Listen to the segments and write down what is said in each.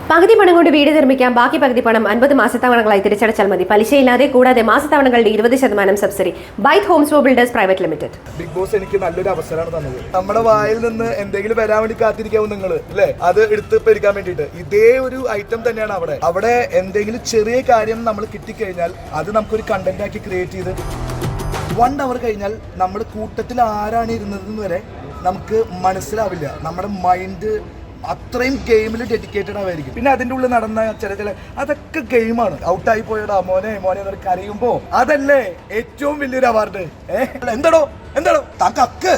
പകുതി പണം കൊണ്ട് വീട് നിർമ്മിക്കാം, ബാക്കി പകുതി പണം 50 മാസത്തവണകളായി തിരിച്ചടച്ചാൽ മതി. പലിശയില്ലാതെ, കൂടാതെ മാസത്തവണകളുടെ 20% subsidy. Byte Homes for Builders Private Limited. Bigg Boss എനിക്ക് നല്ലൊരു അവസരമാണ് തന്നത്. നമ്മുടെ വായിൽ നിന്ന് എന്തെങ്കിലും വരാൻ വേണ്ടി കാത്തിരിക്കാവും നിങ്ങൾ അല്ലേ, അത് എടുത്ത് പെരുക്കാൻ വേണ്ടിയിട്ട്. ഇതേ ഒരു ഐറ്റം തന്നെയാണ് അവിടെ എന്തെങ്കിലും ചെറിയ കാര്യം നമ്മൾ കിട്ടിക്കഴിഞ്ഞാൽ അത് നമുക്കൊരു കണ്ടന്റ് ആക്കി ക്രിയേറ്റ് ചെയ്ത് 1 അവർ കഴിഞ്ഞാൽ നമ്മൾ കൂട്ടത്തിൽ ആരാണ് ഇരുന്നതെന്ന് വരെ നമുക്ക് മനസ്സിലാവില്ല. നമ്മുടെ മൈൻഡ് അത്രയും ഗെയിമിൽ ഡെഡിക്കേറ്റഡ് ആയിരിക്കും. പിന്നെ അതിൻ്റെ ഉള്ളിൽ നടന്ന ചില അതൊക്കെ ഗെയിമാണ്. ഔട്ടായി പോയടാ മോനെ എന്നൊരു കരയുമ്പോ അതല്ലേ ഏറ്റവും വലിയൊരു അവാർഡ്. എന്താടോ താങ്കൾ അക്ക്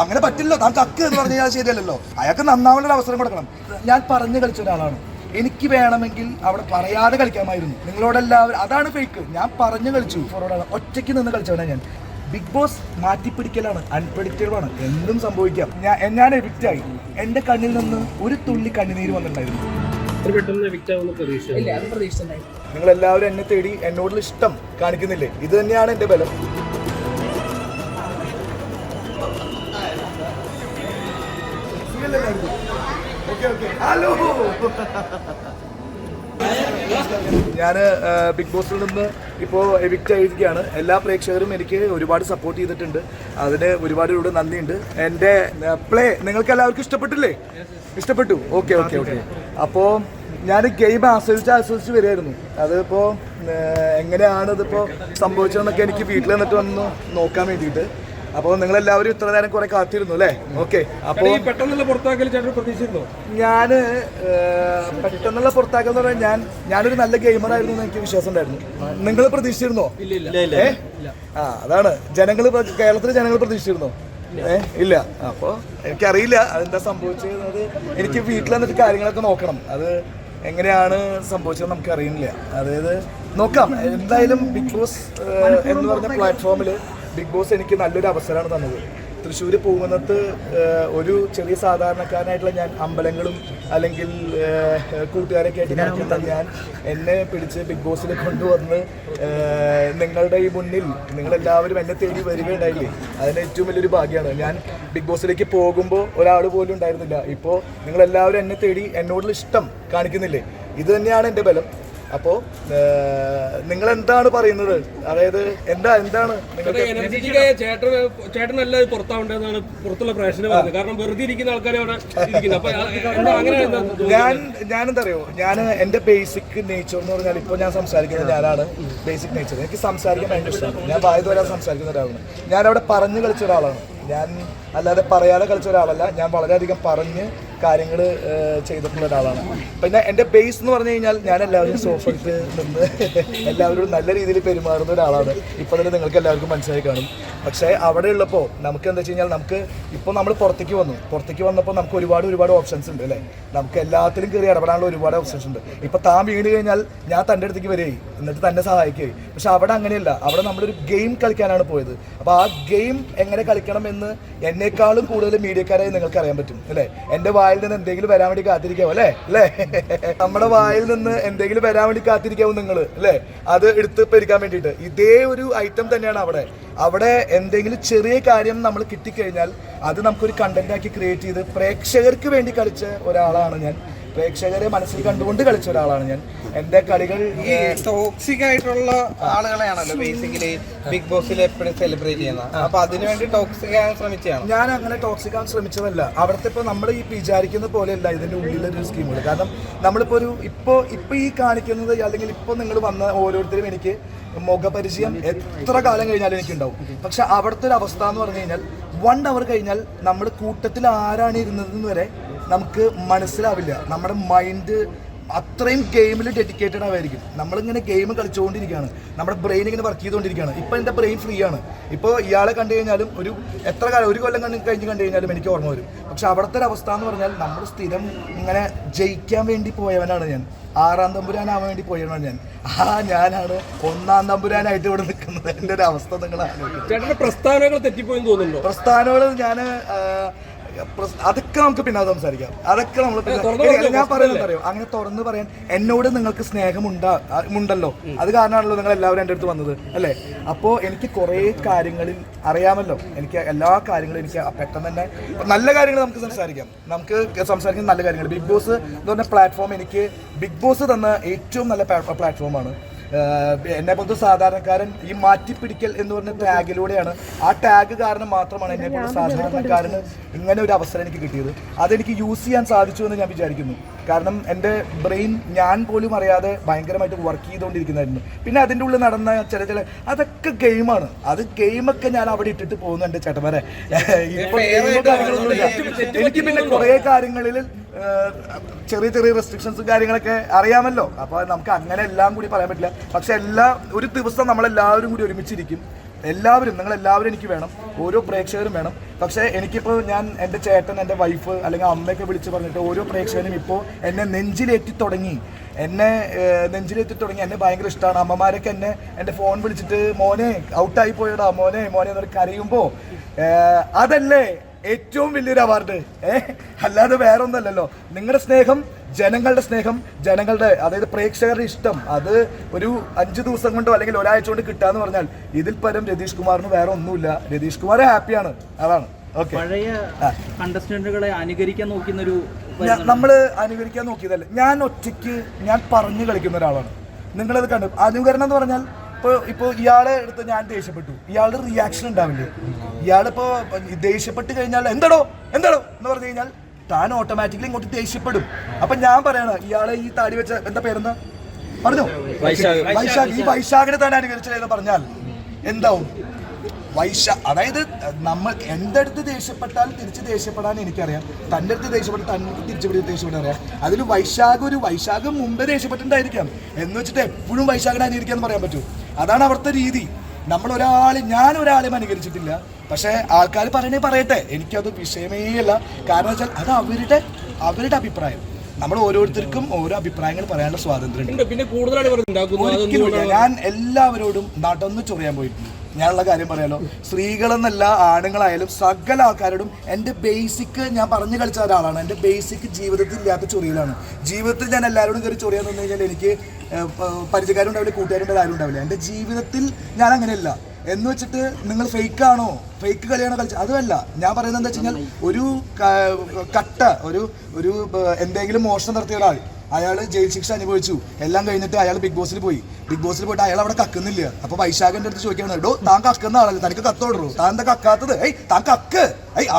അങ്ങനെ പറ്റില്ലോ, താങ്കൾ അക്ക് എന്ന് പറഞ്ഞാൽ ശരിയല്ലല്ലോ. അയാൾക്ക് നന്നാവാനൊരു അവസരം കൊടുക്കണം. ഞാൻ പറഞ്ഞു കളിച്ച ഒരാളാണ്. എനിക്ക് വേണമെങ്കിൽ അവിടെ പറയാതെ കളിക്കാമായിരുന്നു. നിങ്ങളോടെല്ലാവരും അതാണ് ഫേക്ക്. ഞാൻ പറഞ്ഞു കളിച്ചു. ഒറ്റയ്ക്ക് നിന്ന് കളിച്ചവനാണ് ഞാൻ. ബിഗ് ബോസ് മാറ്റിപ്പിടിക്കലാണ്, അൺപ്രഡിക്റ്റബിൾ ആണ്, എന്തും സംഭവിക്കാം. ഞാൻ എവിക്റ്റായി. എൻ്റെ കണ്ണിൽ നിന്ന് ഒരു തുള്ളി കണ്ണുനീര് വന്നിട്ടുണ്ടായിരുന്നു. നിങ്ങൾ എല്ലാവരും എന്നെ തേടി എന്നോടുള്ള ഇഷ്ടം കാണിക്കുന്നില്ലേ? ഇത് തന്നെയാണ് എൻ്റെ ബലം. ഹലോ, ഞാൻ ബിഗ് ബോസിൽ നിന്ന് ഇപ്പോൾ എവിക്റ്റ് ആയിരിക്കുകയാണ്. എല്ലാ പ്രേക്ഷകരും എനിക്ക് ഒരുപാട് സപ്പോർട്ട് ചെയ്തിട്ടുണ്ട്. അതിന് ഒരുപാട് നന്ദിയുണ്ട്. എൻ്റെ പ്ലേ നിങ്ങൾക്ക് എല്ലാവർക്കും ഇഷ്ടപ്പെട്ടില്ലേ? ഇഷ്ടപ്പെട്ടു? ഓക്കെ. അപ്പോൾ ഞാൻ ഗെയിം ആസ്വദിച്ച് വരികയായിരുന്നു. അതിപ്പോൾ എങ്ങനെയാണ് ഇതിപ്പോൾ സംഭവിച്ചതെന്നൊക്കെ എനിക്ക് വീട്ടിൽ നിന്നിട്ട് വന്ന് നോക്കാൻ വേണ്ടിയിട്ട്. അപ്പോൾ നിങ്ങളെല്ലാവരും ഇത്ര നേരം കുറെ കാത്തിരുന്നു അല്ലേ? ഓക്കെ. അപ്പോൾ പെട്ടെന്നുള്ള പുറത്താക്കൽ പ്രതീക്ഷിച്ചിരുന്നു? ഞാൻ പെട്ടെന്നുള്ള പുറത്താക്കൽ എന്ന് പറഞ്ഞാൽ ഞാനൊരു നല്ല ഗെയിമറായിരുന്നു എന്ന് എനിക്ക് വിശ്വാസം ഉണ്ടായിരുന്നു. നിങ്ങൾ പ്രതീക്ഷിച്ചിരുന്നോ? അതാണ് കേരളത്തിലെ ജനങ്ങൾ പ്രതീക്ഷിച്ചിരുന്നോ? ഇല്ല. അപ്പോൾ എനിക്കറിയില്ല അതെന്താ സംഭവിച്ചത്. എനിക്ക് വീട്ടിൽ വന്നിട്ട് കാര്യങ്ങളൊക്കെ നോക്കണം. അത് എങ്ങനെയാണ് സംഭവിച്ചത് നമുക്ക് അറിയില്ല. അതായത് നോക്കാം. എന്തായാലും ബിഗ് ബോസ് എന്ന് പറഞ്ഞ പ്ലാറ്റ്ഫോമിൽ ബിഗ് ബോസ് എനിക്ക് നല്ലൊരു അവസരമാണ് തന്നത്. തൃശ്ശൂർ പോകുന്നത് ഒരു ചെറിയ സാധാരണക്കാരനായിട്ടുള്ള ഞാൻ അമ്പലങ്ങളും അല്ലെങ്കിൽ കൂട്ടുകാരൊക്കെ ആയിട്ട് നടക്കുന്ന ഞാൻ എന്നെ പിടിച്ച് ബിഗ് ബോസിൽ കൊണ്ടുവന്ന് നിങ്ങളുടെ ഈ മുന്നിൽ നിങ്ങളെല്ലാവരും എന്നെ തേടി വരികയുണ്ടായില്ലേ? അതിന് ഏറ്റവും വലിയൊരു ഭാഗ്യമാണ്. ഞാൻ ബിഗ് ബോസിലേക്ക് പോകുമ്പോൾ ഒരാൾ പോലും ഉണ്ടായിരുന്നില്ല. ഇപ്പോൾ നിങ്ങളെല്ലാവരും എന്നെ തേടി എന്നോടുള്ള ഇഷ്ടം കാണിക്കുന്നില്ലേ? ഇത് തന്നെയാണ് എൻ്റെ ബലം. അപ്പോൾ നിങ്ങൾ എന്താണ് പറയുന്നത്? അതായത് എന്താണ് ചേട്ടനല്ല പുറത്താവേണ്ടതെന്നാണ് പുറത്തുള്ള പ്രേക്ഷകർ പറയുന്നത്. കാരണം വെറുതെ ഇരിക്കുന്ന ആൾക്കാരെ അവിടെ ഞാനെന്താ അറിയോ, ഞാൻ എൻ്റെ ബേസിക് നേച്ചർ എന്ന് പറഞ്ഞാൽ ഇപ്പോൾ ഞാൻ സംസാരിക്കുന്നത് ഞാനാണ്. ബേസിക് നേച്ചർ എനിക്ക് സംസാരിക്കാൻ ഭയങ്കര ഇഷ്ടമാണ്. ഞാൻ വായു വരാൻ സംസാരിക്കുന്ന ഒരാളാണ്. ഞാനവിടെ പറഞ്ഞു കളിച്ച ഒരാളാണ്. ഞാൻ അല്ലാതെ പറയാതെ കളിച്ച ഒരാളല്ല. ഞാൻ വളരെയധികം പറഞ്ഞ് കാര്യങ്ങൾ ചെയ്തിട്ടുള്ള ഒരാളാണ്. പിന്നെ എൻ്റെ ബേസ് എന്ന് പറഞ്ഞു കഴിഞ്ഞാൽ ഞാൻ എല്ലാവരും സോഫയ്ക്ക് നിന്ന് എല്ലാവരോടും നല്ല രീതിയിൽ പെരുമാറുന്ന ഒരാളാണ്. ഇപ്പോൾ തന്നെ നിങ്ങൾക്ക് എല്ലാവർക്കും മനസ്സിലായി കാണും. പക്ഷേ അവിടെ ഉള്ളപ്പോൾ നമുക്ക് എന്താ വെച്ച് കഴിഞ്ഞാൽ ഇപ്പോൾ നമ്മൾ പുറത്തേക്ക് വന്നപ്പോൾ നമുക്ക് ഒരുപാട് ഓപ്ഷൻസ് ഉണ്ട് അല്ലേ? നമുക്ക് എല്ലാത്തിലും കയറി ഇടപെടാനുള്ള ഒരുപാട് ഓപ്ഷൻസ് ഉണ്ട്. ഇപ്പോൾ താൻ വീണ് കഴിഞ്ഞാൽ ഞാൻ തൻ്റെ അടുത്തേക്ക് വരികയായി, എന്നിട്ട് തന്നെ സഹായിക്കുകയായി. പക്ഷെ അവിടെ അങ്ങനെയല്ല. അവിടെ നമ്മളൊരു ഗെയിം കളിക്കാനാണ് പോയത്. അപ്പോൾ ആ ഗെയിം എങ്ങനെ കളിക്കണം എന്ന് എന്നേക്കാളും കൂടുതൽ മീഡിയക്കാരായി നിങ്ങൾക്ക് അറിയാൻ പറ്റും അല്ലേ? എൻ്റെ വായിൽ നിന്ന് എന്തെങ്കിലും വരാൻ വേണ്ടി കാത്തിരിക്കാവും അല്ലേ? നമ്മുടെ വായിൽ നിന്ന് എന്തെങ്കിലും വരാൻ വേണ്ടി കാത്തിരിക്കാവും നിങ്ങൾ അല്ലേ? അത് എടുത്ത് പെരുക്കാൻ വേണ്ടിയിട്ട്. ഇതേ ഒരു ഐറ്റം തന്നെയാണ് അവിടെ എന്തെങ്കിലും ചെറിയ കാര്യം നമ്മൾ കിട്ടിക്കഴിഞ്ഞാൽ അത് നമുക്കൊരു കണ്ടന്റ് ആക്കി ക്രിയേറ്റ് ചെയ്ത് പ്രേക്ഷകർക്ക് വേണ്ടി കളിച്ച ഒരാളാണ് ഞാൻ. പ്രേക്ഷകരെ മനസ്സിൽ കണ്ടുകൊണ്ട് കളിച്ച ഒരാളാണ് ഞാൻ. എൻ്റെ കളികൾ ഈ ടോക്സിക് ആയിട്ടുള്ള ആളുകളെയാണല്ലോ ബേസിക്കലി ബിഗ് ബോസിൽ എപ്പോഴും സെലിബ്രേറ്റ് ചെയ്യുന്നത്. അപ്പൊ അതിനുവേണ്ടി ടോക്സിക് ആകാൻ ശ്രമിച്ചതാണ്. ഞാൻ അങ്ങനെ ടോക്സിക് ആകാൻ ശ്രമിച്ചതല്ല. അവിടുത്തെ ഇപ്പോൾ നമ്മൾ ഈ വിചാരിക്കുന്ന പോലെയല്ല ഇതിൻ്റെ ഉള്ളിലൊരു സ്കീമുകൾ. കാരണം നമ്മളിപ്പോൾ ഇപ്പോൾ ഈ കാണിക്കുന്നത് അല്ലെങ്കിൽ ഇപ്പോൾ നിങ്ങൾ വന്ന ഓരോരുത്തരും എനിക്ക് മുഖപരിചയം എത്ര കാലം കഴിഞ്ഞാലും എനിക്കുണ്ടാവും. പക്ഷെ അവിടുത്തെ ഒരു അവസ്ഥ എന്ന് പറഞ്ഞു കഴിഞ്ഞാൽ 1 അവർ കഴിഞ്ഞാൽ നമ്മൾ കൂട്ടത്തിൽ ആരാണ് ഇരുന്നതെന്ന് വരെ നമുക്ക് മനസ്സിലാവില്ല. നമ്മുടെ മൈൻഡ് അത്രയും ഗെയിമിൽ ഡെഡിക്കേറ്റഡ് ആയിരിക്കും. നമ്മളിങ്ങനെ ഗെയിം കളിച്ചുകൊണ്ടിരിക്കുകയാണ്. നമ്മുടെ ബ്രെയിൻ ഇങ്ങനെ വർക്ക് ചെയ്തുകൊണ്ടിരിക്കുകയാണ്. ഇപ്പോൾ എൻ്റെ ബ്രെയിൻ ഫ്രീ ആണ്. ഇപ്പോൾ ഇയാളെ കണ്ടു കഴിഞ്ഞാലും ഒരു കൊല്ലം കഴിഞ്ഞ് കണ്ടു കഴിഞ്ഞാലും എനിക്ക് ഓർമ്മ വരും. പക്ഷെ അവിടുത്തെ ഒരു അവസ്ഥ എന്ന് പറഞ്ഞാൽ നമ്മൾ സ്ഥിരം ഇങ്ങനെ ജയിക്കാൻ വേണ്ടി പോയവനാണ് ഞാൻ. 6ാം തമ്പുരാനാവാൻ വേണ്ടി പോയവനാണ് ഞാൻ. ഞാനാണ് 1ാം തമ്പുരാനായിട്ട് ഇവിടെ നിൽക്കുന്നത്. എൻ്റെ ഒരു അവസ്ഥ നിങ്ങൾ ആലോചിക്കും. പ്രസ്താവനകൾ തെറ്റിപ്പോയെന്ന് തോന്നുന്നുണ്ടോ? പ്രസ്താവനകൾ ഞാൻ അതൊക്കെ നമുക്ക് പിന്നെ സംസാരിക്കാം. അതൊക്കെ നമ്മൾ ഞാൻ പറയുന്നത് അറിയോ, അങ്ങനെ തുറന്ന് പറയാൻ എന്നോട് നിങ്ങൾക്ക് സ്നേഹമുണ്ടല്ലോ, അത് കാരണമാണല്ലോ നിങ്ങൾ എല്ലാവരും എൻ്റെ അടുത്ത് വന്നത് അല്ലേ. അപ്പോൾ എനിക്ക് കുറേ കാര്യങ്ങളിൽ അറിയാമല്ലോ, എനിക്ക് എല്ലാ കാര്യങ്ങളും എനിക്ക് പെട്ടെന്ന് തന്നെ നല്ല കാര്യങ്ങൾ നമുക്ക് സംസാരിക്കുന്ന നല്ല കാര്യങ്ങൾ. ബിഗ് ബോസ് എന്ന് പറഞ്ഞ പ്ലാറ്റ്ഫോം എനിക്ക് ബിഗ് ബോസ് തന്ന ഏറ്റവും നല്ല പ്ലാറ്റ്ഫോമാണ്. എന്നെ പോലത്തെ സാധാരണക്കാരൻ ഈ മാറ്റിപ്പിടിക്കൽ എന്ന് പറഞ്ഞ ടാഗിലൂടെയാണ്, ആ ടാഗ് കാരണം മാത്രമാണ് എന്നെ പോലെ സാധാരണക്കാരന് ഇങ്ങനെ ഒരു അവസരം എനിക്ക് കിട്ടിയത്. അതെനിക്ക് യൂസ് ചെയ്യാൻ സാധിച്ചു എന്ന് ഞാൻ വിചാരിക്കുന്നു. കാരണം എൻ്റെ ബ്രെയിൻ ഞാൻ പോലും അറിയാതെ ഭയങ്കരമായിട്ട് വർക്ക് ചെയ്തുകൊണ്ടിരിക്കുന്നതായിരുന്നു. പിന്നെ അതിൻ്റെ ഉള്ളിൽ നടന്ന ചില അതൊക്കെ ഗെയിമാണ്. അത് ഗെയിമൊക്കെ ഞാൻ അവിടെ ഇട്ടിട്ട് പോകുന്നു എൻ്റെ ചേട്ടന്മാരെ. ഇപ്പോൾ കാര്യങ്ങളൊന്നുമില്ല എനിക്ക്. പിന്നെ കുറേ കാര്യങ്ങളിൽ ചെറിയ റെസ്ട്രിക്ഷൻസും കാര്യങ്ങളൊക്കെ അറിയാമല്ലോ. അപ്പോൾ നമുക്ക് അങ്ങനെ എല്ലാം കൂടി പറയാൻ പറ്റില്ല. പക്ഷെ ഒരു ദിവസം നമ്മളെല്ലാവരും കൂടി ഒരുമിച്ചിരിക്കും. നിങ്ങളെല്ലാവരും എനിക്ക് വേണം, ഓരോ പ്രേക്ഷകരും വേണം. പക്ഷേ എനിക്കിപ്പോൾ എൻ്റെ ചേട്ടൻ, എൻ്റെ വൈഫ് അല്ലെങ്കിൽ അമ്മയൊക്കെ വിളിച്ച് പറഞ്ഞിട്ട് ഓരോ പ്രേക്ഷകനും ഇപ്പോൾ എന്നെ നെഞ്ചിലേറ്റി തുടങ്ങി. എന്നെ ഭയങ്കര ഇഷ്ടമാണ്. അമ്മമാരൊക്കെ എൻ്റെ ഫോൺ വിളിച്ചിട്ട് മോനെ ഔട്ടായി പോയടാ, മോനെ എന്നൊരു കരയുമ്പോൾ അതല്ലേ ഏറ്റവും വലിയൊരു അവാർഡ്. അല്ലാതെ വേറെ ഒന്നല്ലല്ലോ. നിങ്ങളുടെ സ്നേഹം, ജനങ്ങളുടെ അതായത് പ്രേക്ഷകരുടെ ഇഷ്ടം, അത് ഒരു 5 ദിവസം കൊണ്ടോ അല്ലെങ്കിൽ ഒരാഴ്ച കൊണ്ട് കിട്ടാന്ന് പറഞ്ഞാൽ ഇതിൽ പരം രതീഷ് കുമാറിന് വേറെ ഒന്നുമില്ല. രതീഷ് കുമാർ ഹാപ്പിയാണ്, അതാണ്. ഓക്കെ, പഴയ കണ്ടസ്റ്റന്റുകളെ അനുകരിക്കാൻ നോക്കുന്നൊരു നമ്മള് അനുകരിക്കാൻ നോക്കിയതല്ലേ. ഞാൻ ഒറ്റയ്ക്ക് പറഞ്ഞു കളിക്കുന്ന ഒരാളാണ്. നിങ്ങളത് കണ്ടു. അനുകരണം എന്ന് പറഞ്ഞാൽ ഇപ്പോൾ ഇയാളെ എടുത്ത് ഞാൻ ദേഷ്യപ്പെട്ടു, ഇയാളുടെ റിയാക്ഷൻ ഉണ്ടാവില്ലേ. ഇയാളിപ്പോൾ ദേഷ്യപ്പെട്ട് കഴിഞ്ഞാൽ എന്താടോ എന്ന് പറഞ്ഞു കഴിഞ്ഞാൽ താൻ ഓട്ടോമാറ്റിക്കലി ഇങ്ങോട്ട് ദേഷ്യപ്പെടും. അപ്പൊ ഞാൻ പറയണ ഇയാളെ ഈ താടി വെച്ച എന്താ പേരെന്ന് പറഞ്ഞോ, വൈശാഖ്. ഈ വൈശാഖിനെ താൻ അനുകരിച്ചില്ലെന്ന് പറഞ്ഞാൽ എന്താവും? അതായത് എൻ്റെ അടുത്ത് ദേഷ്യപ്പെട്ടാൽ തിരിച്ച് ദേഷ്യപ്പെടാൻ എനിക്കറിയാം, തൻ്റെ അടുത്ത് ദേഷ്യപ്പെട്ട് തനിക്ക് തിരിച്ച് ദേഷ്യപ്പെടാൻ അറിയാം. അതിൽ വൈശാഖ് മുമ്പേ ദേഷ്യപ്പെട്ടിട്ടുണ്ടായിരിക്കാം എന്ന് വെച്ചിട്ട് എപ്പോഴും വൈശാഖിനെ അനുകരിക്കാന്ന് പറയാൻ പറ്റൂ. അതാണ് അവിടുത്തെ രീതി. ഞാൻ ഒരാളെയും അനുകരിച്ചിട്ടില്ല. പക്ഷേ ആൾക്കാർ പറയട്ടെ, എനിക്കത് വിഷയമേ അല്ല. കാരണം വെച്ചാൽ അത് അവരുടെ അഭിപ്രായം. നമ്മൾ ഓരോരുത്തർക്കും ഓരോ അഭിപ്രായങ്ങൾ പറയാനുള്ള സ്വാതന്ത്ര്യം. പിന്നെ കൂടുതലായിട്ട് ഞാൻ എല്ലാവരോടും നടന്നു ചൊറിയാൻ പോയിട്ടുണ്ട്. ഞാനുള്ള കാര്യം പറയാലോ, സ്ത്രീകളെന്നല്ല ആണുങ്ങളായാലും സകല ആൾക്കാരോടും എൻ്റെ ബേസിക് ഞാൻ പറഞ്ഞു കളിച്ച ഒരാളാണ്. എൻ്റെ ബേസിക് ജീവിതത്തിൽ ഇല്ലാത്ത ചൊറിയലാണ്. ജീവിതത്തിൽ ഞാൻ എല്ലാവരോടും കയറി ചൊറിയാന്ന് പറഞ്ഞു കഴിഞ്ഞാൽ എനിക്ക് പരിചയക്കാരും ഉണ്ടാവില്ല, കൂട്ടുകാരും ആരും ഉണ്ടാവില്ല. എൻ്റെ ജീവിതത്തിൽ ഞാൻ അങ്ങനെയല്ല. എന്ന് വെച്ചിട്ട് നിങ്ങൾ ഫേക്ക് കളിയാണോ കളിച്ചത്? അതുമല്ല. ഞാൻ പറയുന്നത് എന്താ വെച്ച് കഴിഞ്ഞാൽ ഒരു എന്തെങ്കിലും മോഷണം നടത്തിയ ഒരാൾ, അയാൾ ജയിൽ ശിക്ഷ അനുഭവിച്ചു, എല്ലാം കഴിഞ്ഞിട്ട് അയാൾ ബിഗ് ബോസിൽ പോയിട്ട് അയാൾ അവിടെ കക്കുന്നില്ല. അപ്പൊ വൈശാഖിന്റെ അടുത്ത് ചോദിക്കണം, താൻ കക്കുന്ന ആളല്ലേ, തനിക്ക് കത്തോടൂ, താൻ എന്താ കക്കാത്തത്? താൻ കക്ക്,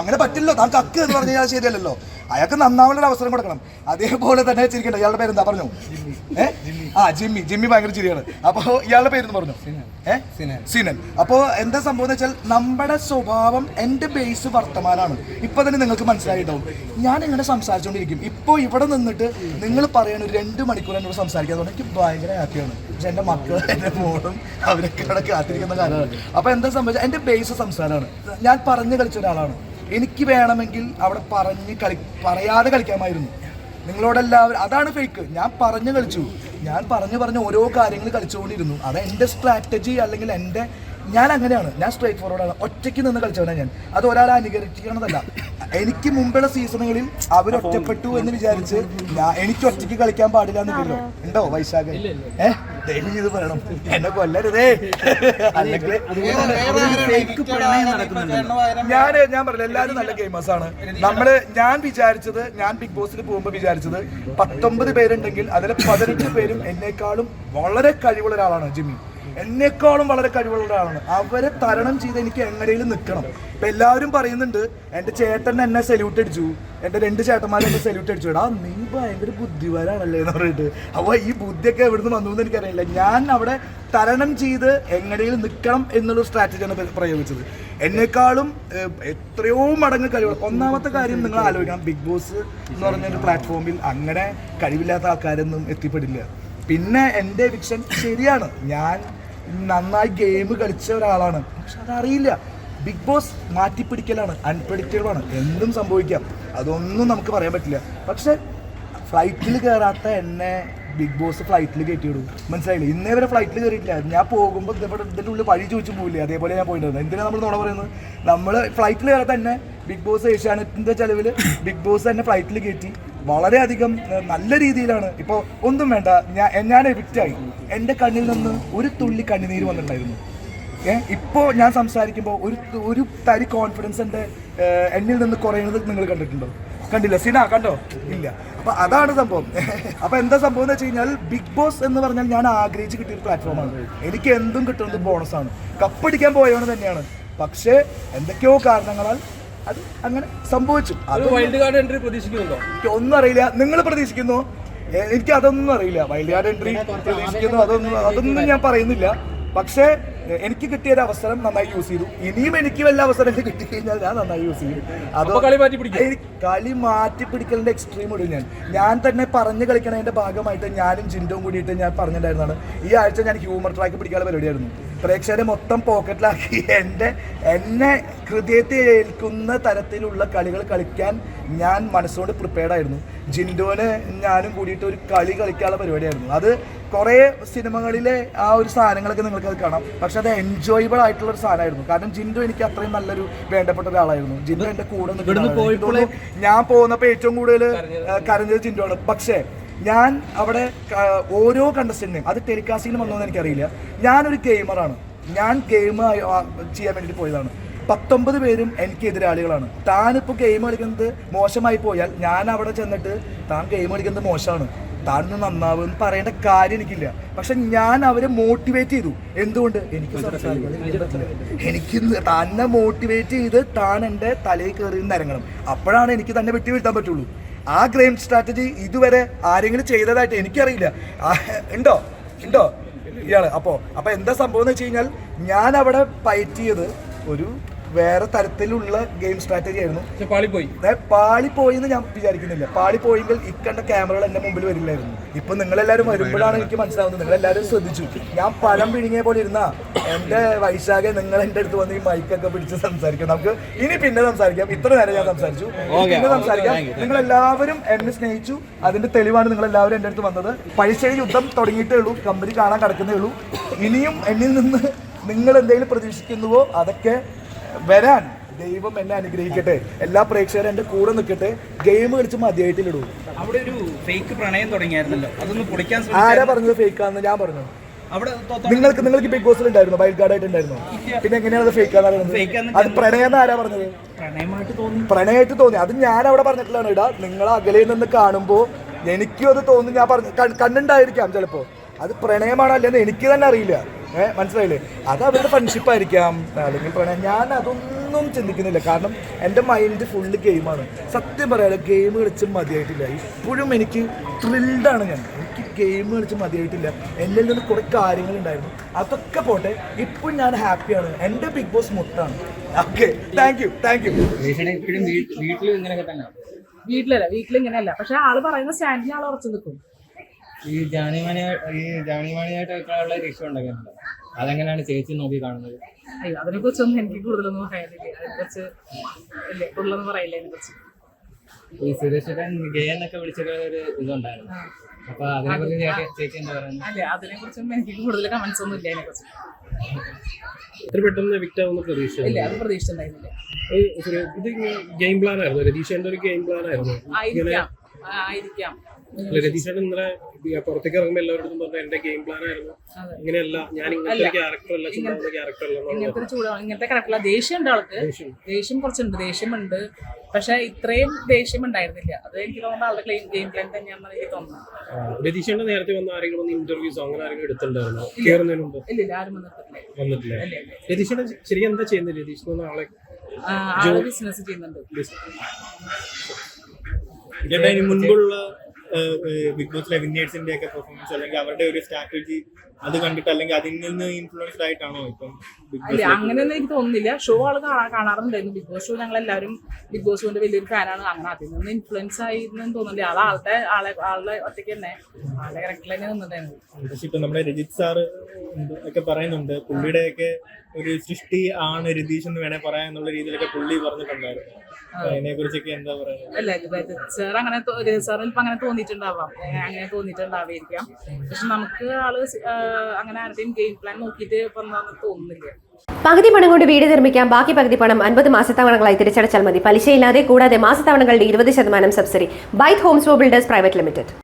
അങ്ങനെ പറ്റില്ലല്ലോ, താൻ കക്ക് എന്ന് പറഞ്ഞു കഴിഞ്ഞാൽ ശരിയല്ലല്ലോ. അയാൾക്ക് നന്നാവാനുള്ള അവസരം കൊടുക്കണം. അതേപോലെ തന്നെ ചിരിക്കട്ടെ. ഇയാളുടെ പേരെന്താ പറഞ്ഞു? ജിമ്മി ഭയങ്കര ചിരിയാണ്. അപ്പൊ ഇയാളുടെ പേരെന്ന് പറഞ്ഞു സിനൻ. അപ്പോ എന്താ സംഭവം എന്ന് വെച്ചാൽ നമ്മുടെ സ്വഭാവം, എന്റെ ബേസ് വർത്തമാനാണ്. ഇപ്പൊ തന്നെ നിങ്ങൾക്ക് മനസ്സിലായിട്ടുണ്ടാവും. ഞാൻ ഇങ്ങനെ സംസാരിച്ചുകൊണ്ടിരിക്കും. ഇപ്പൊ ഇവിടെ നിന്നിട്ട് നിങ്ങൾ പറയണ ഒരു 2 മണിക്കൂർ എന്നോട് സംസാരിക്കാതെ എനിക്ക് ഭയങ്കര ഹാപ്പിയാണ്. പക്ഷെ എന്റെ മക്കൾ, എന്റെ മോളും അവരൊക്കെ അവിടെ കാത്തിരിക്കുന്ന കാലമാണ്. അപ്പൊ എന്താ സംഭവിച്ചാൽ എന്റെ ബേസ് സംസാരമാണ്. ഞാൻ പറഞ്ഞു കളിച്ച ഒരാളാണ്. എനിക്ക് വേണമെങ്കിൽ അവിടെ പറയാതെ കളിക്കാമായിരുന്നു. നിങ്ങളോടെല്ലാവരും അതാണ് ഫേക്ക്. ഞാൻ പറഞ്ഞു ഓരോ കാര്യങ്ങൾ കളിച്ചുകൊണ്ടിരുന്നു. അത് എൻ്റെ സ്ട്രാറ്റജി, അല്ലെങ്കിൽ ഞാൻ അങ്ങനെയാണ്. ഞാൻ സ്ട്രേറ്റ് ഫോർവേഡാണ്. ഒറ്റയ്ക്ക് നിന്ന് കളിച്ചവനാണ് ഞാൻ. അത് ഒരാളെ അനുകരിക്കണതല്ല. എനിക്ക് മുമ്പുള്ള സീസണുകളിൽ അവരൊറ്റപ്പെട്ടു എന്ന് വിചാരിച്ച് എനിക്ക് ഒറ്റയ്ക്ക് കളിക്കാൻ പാടില്ല എന്നില്ലല്ലോ. ഉണ്ടോ വൈശാഖ്? ദയവ് ചെയ്ത് പറയണം, എന്നെ കൊല്ലരുതേ. അല്ലെങ്കിൽ ഞാൻ പറഞ്ഞില്ല, എല്ലാവരും നല്ല ഗെയിമേഴ്സാണ്. ഞാൻ ബിഗ് ബോസിൽ പോകുമ്പോൾ വിചാരിച്ചത് 19 പേരുണ്ടെങ്കിൽ അതിൽ 18 പേരും എന്നേക്കാളും വളരെ കഴിവുള്ള ഒരാളാണ് ജിമ്മി. എന്നെക്കാളും വളരെ കഴിവുള്ള ഒരാളാണ്. അവരെ തരണം ചെയ്ത് എനിക്ക് എങ്ങനെയും നിൽക്കണം. ഇപ്പൊ എല്ലാവരും പറയുന്നുണ്ട് എൻ്റെ ചേട്ടൻ എന്നെ സല്യൂട്ട് അടിച്ചു, എൻ്റെ 2 ചേട്ടന്മാരും എന്നെ സല്യൂട്ട് അടിച്ചു. നീ ഭയങ്കര ബുദ്ധിമാനാണല്ലേ എന്ന് പറഞ്ഞിട്ട്. അപ്പോൾ ഈ ബുദ്ധിയൊക്കെ എവിടുന്ന് വന്നു എന്ന് എനിക്കറിയില്ല. ഞാൻ അവിടെ തരണം ചെയ്ത് എങ്ങനെയും നിൽക്കണം എന്നുള്ളൊരു സ്ട്രാറ്റജിയാണ് പ്രയോഗിച്ചത്. എന്നെക്കാളും എത്രയോ മടങ്ങ് കഴിവുള്ള. ഒന്നാമത്തെ കാര്യം നിങ്ങൾ ആലോചിക്കണം, ബിഗ് ബോസ് എന്ന് പറഞ്ഞൊരു പ്ലാറ്റ്ഫോമിൽ അങ്ങനെ കഴിവില്ലാത്ത ആൾക്കാരൊന്നും എത്തിപ്പെടില്ല. പിന്നെ എൻ്റെ എവിക്ഷൻ ശരിയാണ്, ഞാൻ നന്നായി ഗെയിം കളിച്ച ഒരാളാണ്. പക്ഷെ അതറിയില്ല. ബിഗ് ബോസ് മാറ്റിപ്പിടിക്കലാണ്, അൺപ്രഡിക്റ്റബിൾ ആണ്, എന്തും സംഭവിക്കാം. അതൊന്നും നമുക്ക് പറയാൻ പറ്റില്ല. പക്ഷെ ഫ്ലൈറ്റിൽ കയറാത്ത എന്നെ ബിഗ് ബോസ് ഫ്ലൈറ്റിൽ കയറ്റി വിടും. മനസ്സിലായില്ലേ? ഇന്നേ വരെ ഫ്ലൈറ്റിൽ കയറിയിട്ടില്ല. ഞാൻ പോകുമ്പോൾ ഇതിൻ്റെ ഉള്ളിൽ വഴി ചോദിച്ചു പോകില്ലേ, അതേപോലെ ഞാൻ പോയിട്ടുണ്ടായിരുന്നു. എന്തിനാണ് നമ്മൾ നുണ പറയുന്നത്? നമ്മൾ ഫ്ലൈറ്റിൽ കയറാത്ത എന്നെ ബിഗ് ബോസ് ഏഷ്യാനെറ്റിന്റെ ചെലവിൽ ബിഗ് ബോസ് തന്നെ ഫ്ലൈറ്റിൽ കയറ്റി വളരെയധികം നല്ല രീതിയിലാണ്. ഇപ്പോൾ ഒന്നും വേണ്ട, ഞാൻ എവിക്റ്റായി, എൻ്റെ കണ്ണിൽ നിന്ന് ഒരു തുള്ളി കണ്ണുനീര് വന്നിട്ടുണ്ടായിരുന്നു. ഇപ്പോൾ ഞാൻ സംസാരിക്കുമ്പോൾ ഒരു തരി കോൺഫിഡൻസ് എന്നിൽ നിന്ന് കുറയുന്നത് നിങ്ങൾ കണ്ടിട്ടുണ്ടോ? കണ്ടില്ല. സിന കണ്ടോ? ഇല്ല. അപ്പൊ അതാണ് സംഭവം. അപ്പൊ എന്താ സംഭവം എന്ന് വെച്ച് കഴിഞ്ഞാൽ ബിഗ് ബോസ് എന്ന് പറഞ്ഞാൽ ഞാൻ ആഗ്രഹിച്ച് കിട്ടിയൊരു പ്ലാറ്റ്ഫോമാണ്. എനിക്ക് എന്തും കിട്ടുന്നത് ബോണസാണ്. കപ്പടിക്കാൻ പോയവണ് തന്നെയാണ്. പക്ഷേ എന്തൊക്കെയോ കാരണങ്ങളാൽ അത് അങ്ങനെ സംഭവിച്ചു. അത് വൈൽഡ് കാർഡ് എൻട്രി പ്രതീക്ഷിക്കുന്നുണ്ടോ? ഒന്നും അറിയില്ല. നിങ്ങൾ പ്രതീക്ഷിക്കുന്നു? എനിക്ക് അതൊന്നും അറിയില്ല. വൈൽഡ് കാർഡ് എൻട്രി പ്രതീക്ഷിക്കുന്നു അതൊന്നും ഞാൻ പറയുന്നില്ല. പക്ഷേ എനിക്ക് കിട്ടിയൊരു അവസരം നന്നായി യൂസ് ചെയ്തു. ഇനിയും എനിക്ക് വല്ല അവസരം കിട്ടി കഴിഞ്ഞാൽ ഞാൻ നന്നായി യൂസ് ചെയ്യും. അതോ കളി മാറ്റി പിടിക്കലിന്റെ എക്സ്ട്രീം ഇടും. ഞാൻ തന്നെ പറഞ്ഞു കളിക്കണതിന്റെ ഭാഗമായിട്ട് ഞാനും ജിൻഡോയും കൂടിയിട്ട് ഞാൻ പറഞ്ഞിട്ടുണ്ടായിരുന്നതാണ്, ഈ ആഴ്ച ഞാൻ ഹ്യൂമർ ട്രാക്ക് പിടിക്കാനുള്ള പരിപാടിയായിരുന്നു. പ്രേക്ഷകരെ മൊത്തം പോക്കറ്റിലാക്കി എന്നെ ഹൃദയത്തെ ഏൽക്കുന്ന തരത്തിലുള്ള കളികൾ കളിക്കാൻ ഞാൻ മനസ്സുകൊണ്ട് പ്രിപ്പയർഡ് ആയിരുന്നു. ജിൻഡോന് ഞാനും കൂടിയിട്ട് ഒരു കളി കളിക്കാനുള്ള പരിപാടിയായിരുന്നു. അത് കുറേ സിനിമകളിലെ ആ ഒരു സാധനങ്ങളൊക്കെ നിങ്ങൾക്ക് അത് കാണാം. പക്ഷെ അത് എൻജോയബിൾ ആയിട്ടുള്ള ഒരു സാധനമായിരുന്നു. കാരണം ജിൻഡോ എനിക്ക് അത്രയും നല്ലൊരു വേണ്ടപ്പെട്ട ഒരാളായിരുന്നു. ജിൻഡോ എൻ്റെ കൂടെ നിൽക്കുന്ന, ഞാൻ പോകുന്നപ്പോൾ ഏറ്റവും കൂടുതൽ കരഞ്ഞത് ജിൻഡോ ആണ്. പക്ഷേ ഞാൻ അവിടെ ഓരോ കണ്ടസ്റ്റന്റിനെയും, അത് ടെലികാസ്റ്റിങ്ങിന് വന്നോന്ന് എനിക്കറിയില്ല, ഞാനൊരു ഗെയിമറാണ്. ഞാൻ ഗെയിം ചെയ്യാൻ വേണ്ടിയിട്ട് പോയതാണ്. 19 പേരും എനിക്ക് എതിരാളികളാണ്. താനിപ്പോൾ ഗെയിം കളിക്കുന്നത് മോശമായി പോയാൽ ഞാൻ അവിടെ ചെന്നിട്ട് താൻ ഗെയിം കളിക്കുന്നത് മോശമാണ്, താൻ നന്നാവും പറയേണ്ട കാര്യം എനിക്കില്ല. പക്ഷെ ഞാൻ അവരെ മോട്ടിവേറ്റ് ചെയ്തു. എന്തുകൊണ്ട്? എനിക്ക് എനിക്ക് തന്നെ മോട്ടിവേറ്റ് ചെയ്ത് താൻ എൻ്റെ തലയിൽ കയറി നിരങ്ങണം. അപ്പോഴാണ് എനിക്ക് തന്നെ വെട്ടി വീഴ്ത്താൻ പറ്റുള്ളൂ. ആ ഗെയിം സ്ട്രാറ്റജി ഇതുവരെ ആരെങ്കിലും ചെയ്തതായിട്ട് എനിക്കറിയില്ല. ഉണ്ടോ ഇയാള്? അപ്പോൾ എന്താ സംഭവം എന്ന് വെച്ച് കഴിഞ്ഞാൽ ഞാൻ അവിടെ ഫൈറ്റ് ചെയ്ത് ഒരു വേറെ തരത്തിലുള്ള ഗെയിം സ്ട്രാറ്റജി ആയിരുന്നു. പാളിപ്പോയി എന്ന് ഞാൻ വിചാരിക്കുന്നില്ല. പാളിപ്പോയെങ്കിൽ ഇക്കണ്ട ക്യാമറകൾ എൻ്റെ മുമ്പിൽ വരില്ലായിരുന്നു. ഇപ്പൊ നിങ്ങളെല്ലാവരും വരുമ്പോഴാണ് എനിക്ക് മനസ്സിലാവുന്നത്. നിങ്ങളെല്ലാവരും ശ്രദ്ധിച്ചു. ഞാൻ പഴം പിഴുങ്ങിയ പോലെ ഇരുന്നാ എൻ്റെ വൈശാഖെ നിങ്ങൾ എൻ്റെ അടുത്ത് വന്ന് ഈ മൈക്കൊക്കെ പിടിച്ച് സംസാരിക്കാം. നമുക്ക് ഇനി പിന്നെ സംസാരിക്കാം. ഇത്ര നേരം ഞാൻ സംസാരിച്ചു, പിന്നെ സംസാരിക്കാം. നിങ്ങളെല്ലാവരും എന്നെ സ്നേഹിച്ചു. അതിന്റെ തെളിവാണ് നിങ്ങളെല്ലാവരും എൻ്റെ അടുത്ത് വന്നത്. പൈസയിൽ യുദ്ധം തുടങ്ങിയിട്ടേ ഉള്ളൂ, കമ്പനി കാണാൻ കിടക്കുന്നേ ഉള്ളൂ. ഇനിയും എന്നിൽ നിന്ന് നിങ്ങൾ എന്തെങ്കിലും പ്രതീക്ഷിക്കുന്നുവോ അതൊക്കെ വരാൻ ദൈവം എന്നെ അനുഗ്രഹിക്കട്ടെ. എല്ലാ പ്രേക്ഷകരും എൻ്റെ കൂടെ നിൽക്കട്ടെ. ഗെയിം കളിച്ച് മതിയായിട്ടില്ലടൂ. അവിടെ ഒരു ഫേക്ക് പ്രണയം തുടങ്ങിയായിരുന്നല്ലോ, അതൊന്ന് പൊളിക്കാൻ ആരാ പറഞ്ഞത് ഫേക്കാന്ന്? ഞാൻ പറഞ്ഞു. നിങ്ങൾക്ക് ബിഗ് ബോസിൽ ഉണ്ടായിരുന്നു, വൈൽഡ് കാർഡ് ആയിട്ട് ഉണ്ടായിരുന്നു. പിന്നെ എങ്ങനെയാണ് അത് ഫേക്കാന്ന് പറയുന്നത്? അത് പ്രണയം ആരാ പറഞ്ഞത്? പ്രണയമായിട്ട് തോന്നി. അത് ഞാൻ അവിടെ പറഞ്ഞിട്ടുള്ളതാണ്. ഇടാ, നിങ്ങൾ അകലയിൽ നിന്ന് കാണുമ്പോൾ എനിക്കും അത് തോന്നി. ഞാൻ പറഞ്ഞു കണ്ടുണ്ടായിരിക്കാം ചിലപ്പോ. അത് പ്രണയമാണോ അല്ലെന്ന് എനിക്ക് തന്നെ അറിയില്ല. മനസ്സിലായില്ലേ? അത് അവരുടെ ഫ്രണ്ട്ഷിപ്പ് ആയിരിക്കാം, അല്ലെങ്കിൽ പ്രണയം. ഞാൻ അതൊന്നും ചിന്തിക്കുന്നില്ല. കാരണം എൻ്റെ മൈൻഡ് ഫുള്ള് ഗെയിമാണ്. സത്യം പറയാലോ, ഗെയിം കളിച്ച് മതിയായിട്ടില്ല. ഇപ്പോഴും എനിക്ക് ത്രില്ഡാണ്. എനിക്ക് ഗെയിം കളിച്ച് മതിയായിട്ടില്ല. എന്നിൽ നിന്ന് കുറേ കാര്യങ്ങളുണ്ടായിരുന്നു, അതൊക്കെ പോട്ടെ. ഇപ്പോഴും ഞാൻ ഹാപ്പിയാണ്. എൻ്റെ ബിഗ് ബോസ് മൊത്തമാണ്. Okay, thank you. വീട്ടിലിങ്ങനെയല്ല. പക്ഷെ ആള് പറയുന്ന സ്റ്റാൻഡിൽ ആൾ ഉറച്ചു നിൽക്കും. ഈ ജാണിമാണിയായിട്ടുള്ള ഒരു ഇഷ്യൂ ഉണ്ടാക്കിയിട്ടുണ്ട്. അതെങ്ങനെയാണ് ചേച്ചി നോക്കി കാണുന്നത്? അയ്യോ, അതിനെ കുറിച്ചൊന്നും എനിക്ക് കൂടുതലൊന്നും പറയാനില്ല. അതിനെക്കുറിച്ച് ഇല്ലേ കൂടുതലൊന്നും പറയില്ല അതിനെക്കുറിച്ച്. ഈ സുരേഷ് ഗേ എന്നൊക്കെ വിളിച്ചൊരു ഇതുണ്ടായിരുന്നു. അപ്പൊ അതിനെക്കുറിച്ച് ചേച്ചി എന്താ പറയുന്നത്? അല്ല, അതിനെ കുറിച്ചൊന്നും എനിക്ക് കൂടുതൽ കമന്റ്സ് ഒന്നും ഇല്ല അതിനെക്കുറിച്ച്. ഇത്ര പെട്ടെന്ന് വിക്റ്റാവുന്ന പ്രതീക്ഷ ഇല്ല, അത് പ്രതീക്ഷിച്ചിട്ടുണ്ടായിരുന്നില്ല. ഇത് ഗെയിം പ്ലാൻ ആയിരുന്നു, രതീഷേന്റെ ഒരു ഗെയിം പ്ലാൻ ആയിരുന്നു. ആയിരിക്കാം. രതീഷേട്ടൻ ഇന്നലെ പുറത്തേക്ക് ഇറങ്ങുമ്പോൾ എല്ലാവരും പറഞ്ഞു എന്റെ ഗെയിം പ്ലാൻ ആയിരുന്നു, ഇങ്ങനെയല്ല, ഞാൻ ഇങ്ങനത്തെ ക്യാരക്ടറല്ല, ചൂടാവുന്ന ക്യാരക്ടറല്ല. ഇങ്ങനത്തെ ക്യാരക്ടറല്ല. ദേഷ്യമുണ്ട് ആൾക്ക്, ദേഷ്യം കുറച്ചുണ്ട്, ദേഷ്യമുണ്ട്. പക്ഷെ ഇത്രയും ദേഷ്യം ഉണ്ടായിരുന്നില്ല. അത് എനിക്ക് തോന്നുന്നു ആളുടെ ഗെയിം പ്ലാൻ തന്നെയാണെന്ന് എനിക്ക് തോന്നുന്നു. രതീഷേട്ടൻ നേരത്തെ വന്ന ആരെങ്കിലും ഇന്റർവ്യൂസോ അങ്ങനെ ആരെങ്കിലും എടുത്തിട്ടുണ്ടായിരുന്നോ കയറുന്നതിന് മുമ്പ്? ഇല്ല, ആരും വന്നിട്ടില്ല. രതീഷേട്ടൻ ശരിക്കും എന്താ ചെയ്യുന്നത്? രതീഷ് എന്ന ആളെ ബിസിനസ് ചെയ്യുന്നുണ്ട്. മുൻപുള്ള ബിഗ് ബോസിലെ വിന്നേഴ്സിന്റെ ഒക്കെ പെർഫോമൻസ് അല്ലെങ്കിൽ അവരുടെ ഒരു സ്ട്രാറ്റജി അത് കണ്ടിട്ട് അല്ലെങ്കിൽ അതിൽ നിന്ന് ഇൻഫ്ലുവൻസ്ഡ് ആയിട്ടാണോ ഇപ്പം? അല്ല, അങ്ങനെയൊന്നും എനിക്ക് തോന്നുന്നില്ല. ഷോ ആള് കാണാറുണ്ടായിരുന്നു. ബിഗ് ബോസ് ഷോ ഞങ്ങളെല്ലാവരും ബിഗ് ബോസ് ഷോന്റെ വലിയൊരു ഫാനാണ്. അങ്ങനെ അതിൽ നിന്ന് ഇൻഫ്ലുവൻസ് ആയിരുന്നു തോന്നുന്നില്ല. ആളുടെ ഒറ്റയ്ക്ക് തന്നെ ആളുടെ കറക്റ്റിൽ തന്നെ നിന്നിട്ടായിരുന്നു. പക്ഷെ ഇപ്പൊ നമ്മുടെ രജിത് സാറ് ഒക്കെ പറയുന്നുണ്ട് പുള്ളിയുടെയൊക്കെ ഒരു സൃഷ്ടി ആണ് രതീഷ് എന്ന് വേണേ പറയാം എന്നുള്ള രീതിയിലൊക്കെ പുള്ളി പറഞ്ഞിട്ടുണ്ടായിരുന്നു. അതിനെ കുറിച്ചൊക്കെ എന്താ പറയുക? അല്ല, സാർ അങ്ങനെ സാറിന് ഇപ്പൊ അങ്ങനെ തോന്നി തോന്നിയിട്ടുണ്ടാവാം, അങ്ങനെ തോന്നിയിട്ടുണ്ടാവായിരിക്കാം. പക്ഷെ നമുക്ക് അങ്ങനെ ആരുടെയും ഗെയിം പ്ലാൻ നോക്കിയിട്ട് വന്നതെന്ന് തോന്നുന്നില്ല. പകുതി പണം കൊണ്ട് വീട് നിർമ്മിക്കാം, ബാക്കി പകുതി പണം 50 മാസത്തവണകളായി തിരിച്ചടച്ചാൽ മതി. പലിശയില്ലാതെ, കൂടാതെ മാസത്തവണകളുടെ 20% സബ്സിഡി. ബൈത്ത് ഹോംസ് ബിൽഡേഴ്സ് പ്രൈവറ്റ് ലിമിറ്റഡ്.